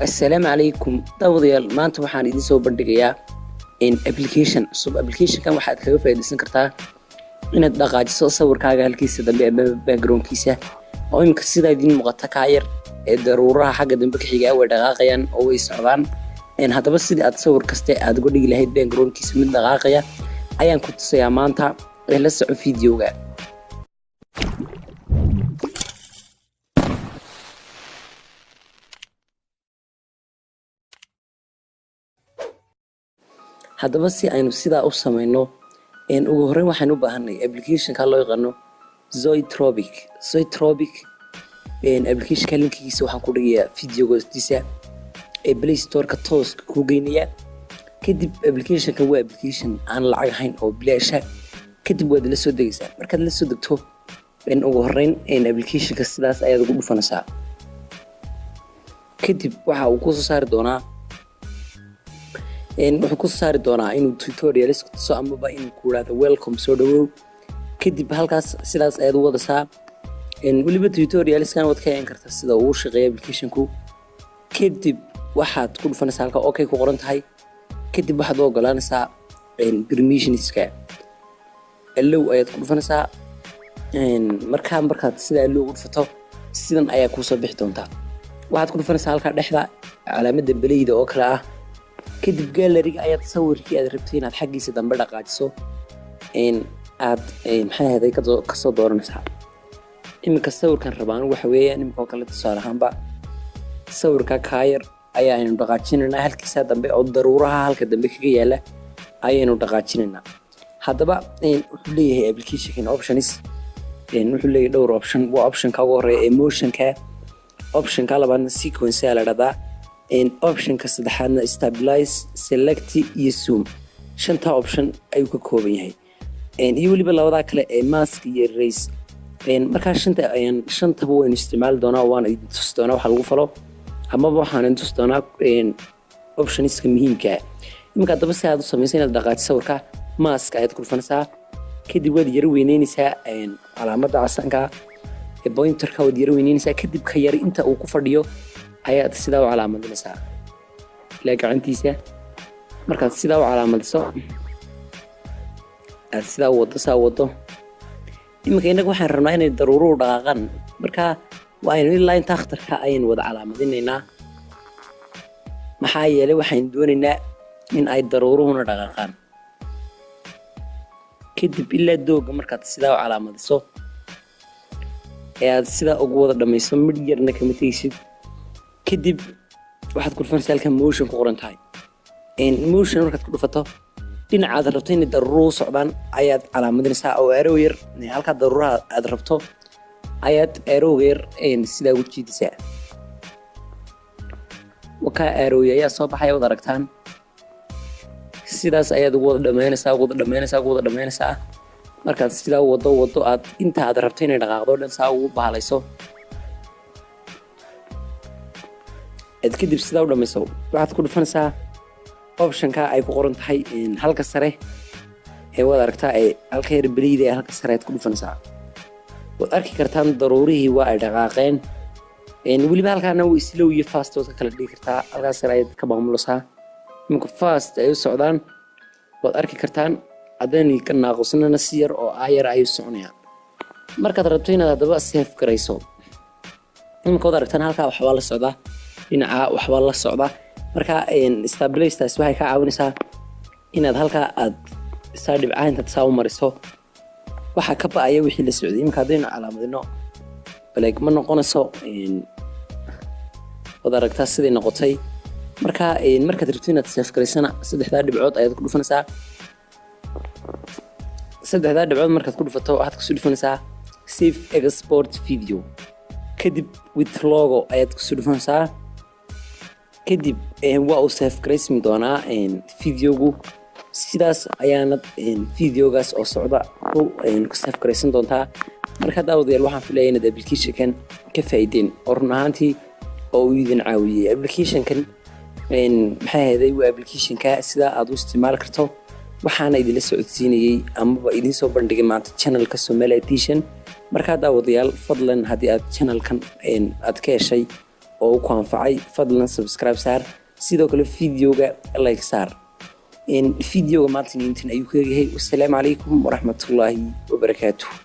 السلام عليكم داوديال maanta waxaan idin soo bandhigayaa application cusub application-kan waxaad kaga faa'iideysan kartaa inaad dhaqaajiso sawirkaaga halkiisa dambe ama background-kiisa oo imika sida idin muuqata ka yar ee daruuraha xagga dambe ka xiga way dhaqaaqayaan oo way socdaan haddaba sidii aad sawir kaste aad uga dhigi lahayd background-kiisa mid dhaqaaqaya ayaan ku tusayaa maanta la soco fiidiyowga. haddaba si aynu sidaa u sameeyno ugu horreyn waxaan u baahanay application-ka loo yaqaano Zoetropic application-ka linkigiisa waxaan ku dhigayaa fiidiyowga hoostiisa ee Play Store-ka tooska ku geynaya kadib application-ka waa application aan lacag ahayn oo bilaasha kadib waad la soo degaysaa markaad la soo degto ugu horreyn application-ka sidaas ayaad ugu dhufanaysaa kadib waxa uu ku soo saari doonaa wuxuu ku saari doonaa inuu tutorials ku tuso amaba inuu ku raado welcome soo dhawow kadib halkaas sidaas ayaad u wadaysaa waliba tutorials-kan wad ka heli kartaa sida uu shaqeeyo application-ku kadib waxaad ku dhufanaysaa halka okay ku qoran tahay kadib waxaad u ogolaanaysaa permissions-ka allow ayaad ku dhufanaysaa markaad sidaa allow u dhufato sidan ayaa kuu soo bixi doontaa waxaad ku dhufanaysaa halka dhexda calaamadda baleyda oo kale ah kadib gallery-ga ayaad sawirkii aad rabtay inaad xaggiisa dambe dhaqaajiso aad maxay ka soo dooranaysaa iminka sawirkan rabaan waxa weeyaan iminka oo kale tusaale ahaanba sawirka kaayar ayaa aynu dhaqaajinaynaa halkiisa dambe oo daruuraha halka dambe kaga yaala ayaynu dhaqaajinaynaa haddaba wuxuu leeyahay application options wuxuu leeyahay dhowr option waa option-ka ugu horeeya emotion-ka option-ka labaadna sequence ayaa la dhahdaa option-ka saddexaadna stabilize select iyo zoom shanta option ayuu ka kooban yahay iyo waliba labadaa kale ee mask iyo erase markaa shantaba waynu isticmaali doonaa waana idin tusi doonaa waxa lagu falo amaba waxaan idin tusi doonaa optionska muhiimka iminka haddaba si aad u samaysa inaad dhaqaajiso sawirka mask ayaad ku dhufanaysaa kadib waad yara weyneynaysaa calaamadda casaanka ee pointerka waad yara weyneynaysaa kadib ka yar inta uu ku fadhiyo ayaad sidaa u calaamadinaysaa ilaa gacantiisa markaad sidaa u calaamadiso aad sidaa u wado iminka innaga waxaan rabnaa inay daruuruhu dhaqaaqaan markaa waa aynu ilaa inta akhtarka ayaynu wada calaamadinaynaa maxaa yeelay waxaynu doonaynaa in ay daruuruhuna dhaqaaqaan kadib ilaa dooga markaad sidaa u calaamadiso ee aad sidaa ugu wada dhammayso midh yarna kama tegaysid kadib waxaad ku dhufanaysaa halkan motion ku qoran tahay motion markaad ku dhufato dhinacaad rabto inay daruuruhu socdaan ayaad calaamadinaysaa oo arrow yar halkaa daruuraha aad rabto ayaad arrowga yar sidaa ugu jiidaysaa wakaa arrowya ayaa soo baxaya wad aragtaan sidaas ayaad ugu wada dhammaynaysaa markaad sidaa wado aad inta aad rabto inay dhaqaaqdo dhan saa ugu bahalayso aad kadib sidaa u dhammayso waxaad ku dhufanaysaa option-ka ay ku qoran tahay halka sare ee waad aragtaa ee halka yar beleyda ee halka sare aad ku dhufanaysaa waad arki kartaan daruurihii waa ay dhaqaaqeen weliba halkaana waa slow iyo fast ood ka kala dhigi kartaa halkaas sare ayaad ka maamulaysaa iminka fast ay u socdaan waad arki kartaan haddaynu ka naaqusnana si yar oo aayar ayuu soconayaan markaad rabto inaad haddaba save garayso iminka waad aragtaan halkaa waxbaa la socdaa dhinaca waxbaa la socda marka stabilize-taas waxay ka caawinaysaa inaad halkaa aad saa dhibcaha intaad saa u mariso waxaa ka ba'aya wixii la socday iminka haddaynu calaamadino baleeg ma noqonayso waad aragtaa siday noqotay marka markaad rabto inaad save garaysana saddexdaa dhibcood ayaad ku dhufanaysaa saddexdaa dhibcood markaad ku dhufato waxaad kusoo dhufanaysaa save export video kadib with logo ayaad kusoo dhufanaysaa kadib waa uu save garaysmi doonaa fideogu sidaas ayaana fideogaas oo socda ku save garaysan doontaa marka daawadayaal waxaan filayaa inaad application-kan ka faa'iideen oo run ahaantii oo uu idin caawiyey application-kan maxay ahayd waa application-ka sidaa aad u isticmaali karto waxaana idinla socodsiinayay amaba idin soo bandhigay maanta channelka Somali Edition marka daawadayaal fadlan haddii aad channelkan aad ka heshay oo ku anfacay fadlan subscribe saar sidoo kale videoga like saar in videoga maanta intaan ayuu ka yahay. Wassalaamu calaykum waraxmatullaahi wabarakaatuh.